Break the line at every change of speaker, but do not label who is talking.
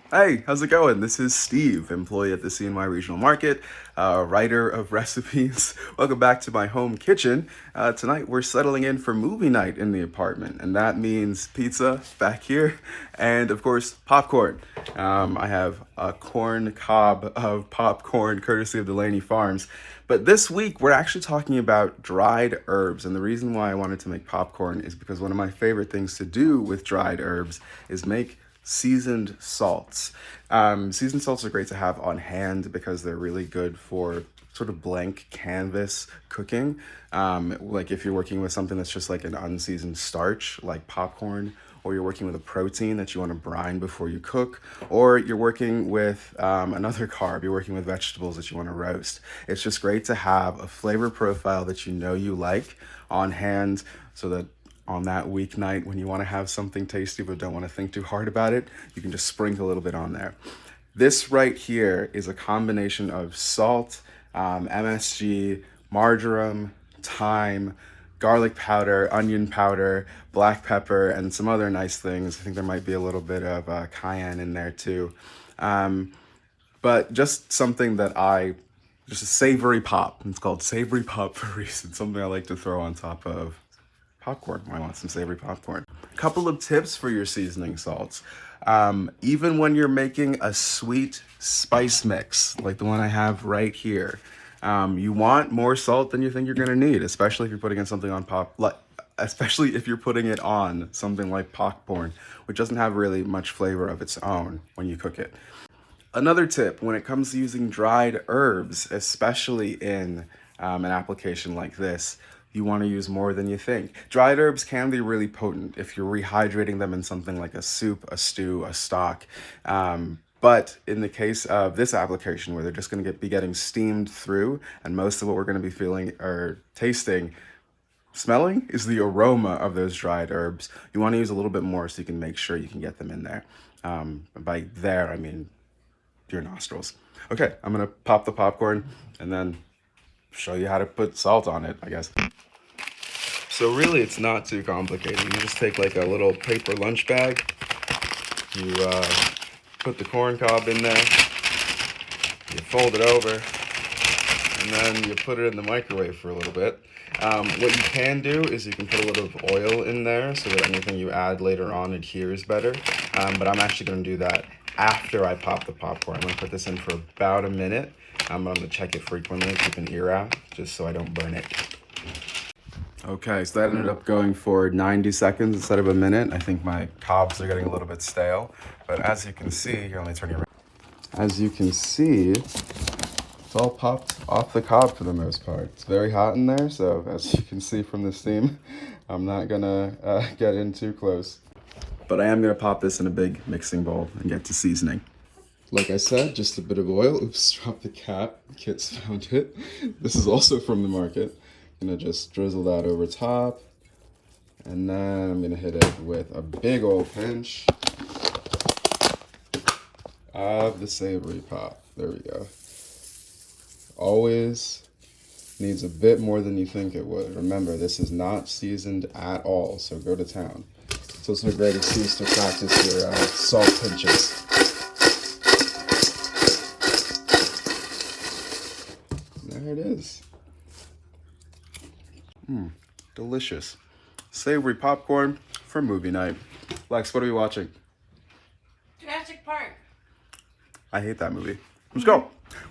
Hey, how's it going? This is Steve, employee at the CNY Regional Market, writer of recipes. Welcome back to my home kitchen. Tonight we're settling in for movie night in the apartment, and that means pizza back here, and of course popcorn. I have a corn cob of popcorn courtesy of Delaney Farms. But this week we're actually talking about dried herbs, and the reason why I wanted to make popcorn is because one of my favorite things to do with dried herbs is make seasoned salts. Seasoned salts are great to have on hand because they're really good for sort of blank canvas cooking. Like if you're working with something that's just like an unseasoned starch, like popcorn, or you're working with a protein that you want to brine before you cook, or you're working with another carb, you're working with vegetables that you want to roast. It's just great to have a flavor profile that you know you like on hand so that on that weeknight when you want to have something tasty but don't want to think too hard about it, you can just sprinkle a little bit on there. This right here is a combination of salt, MSG, marjoram, thyme, garlic powder, onion powder, black pepper, and some other nice things. I think there might be a little bit of cayenne in there too. But just something that just a savory pop. It's called savory pop for a reason. Something I like to throw on top of popcorn. I want some savory popcorn. Couple of tips for your seasoning salts. Even when you're making a sweet spice mix, like the one I have right here, you want more salt than you think you're gonna need, especially if you're putting in something on especially if you're putting it on something like popcorn, which doesn't have really much flavor of its own when you cook it. Another tip when it comes to using dried herbs, especially in an application like this, you want to use more than you think. Dried herbs can be really potent if you're rehydrating them in something like a soup, a stew, a stock. But in the case of this application where they're just going to be getting steamed through, and most of what we're going to be feeling or tasting, smelling, is the aroma of those dried herbs. You want to use a little bit more so you can make sure you can get them in there. By there, I mean your nostrils. Okay, I'm gonna pop the popcorn and then show you how to put salt on it, I guess. So really, it's not too complicated. You just take like a little paper lunch bag. You put the corn cob in there. You fold it over, and then you put it in the microwave for a little bit. What you can do is you can put a little of oil in there so that anything you add later on adheres better. But I'm actually going to do that after I pop the popcorn. I'm going to put this in for about a minute. I'm going to check it frequently, keep an ear out, just so I don't burn it. Okay, so that ended up going for 90 seconds instead of a minute. I think my cobs are getting a little bit stale. But as you can see, here, let me turn you around. As you can see, it's all popped off the cob for the most part. It's very hot in there, so as you can see from the steam, I'm not gonna get in too close. But I am gonna pop this in a big mixing bowl and get to seasoning. Like I said, just a bit of oil. Oops, dropped the cap. Kids found it. This is also from the market. Gonna just drizzle that over top. And then I'm gonna hit it with a big old pinch of the savory pop. There we go. Always needs a bit more than you think it would. Remember, this is not seasoned at all, so go to town. It's also a great excuse to practice your salt pinches. There it is. Delicious. Savory popcorn for movie night. Lex, what are we watching?
Jurassic Park.
I hate that movie. Let's go.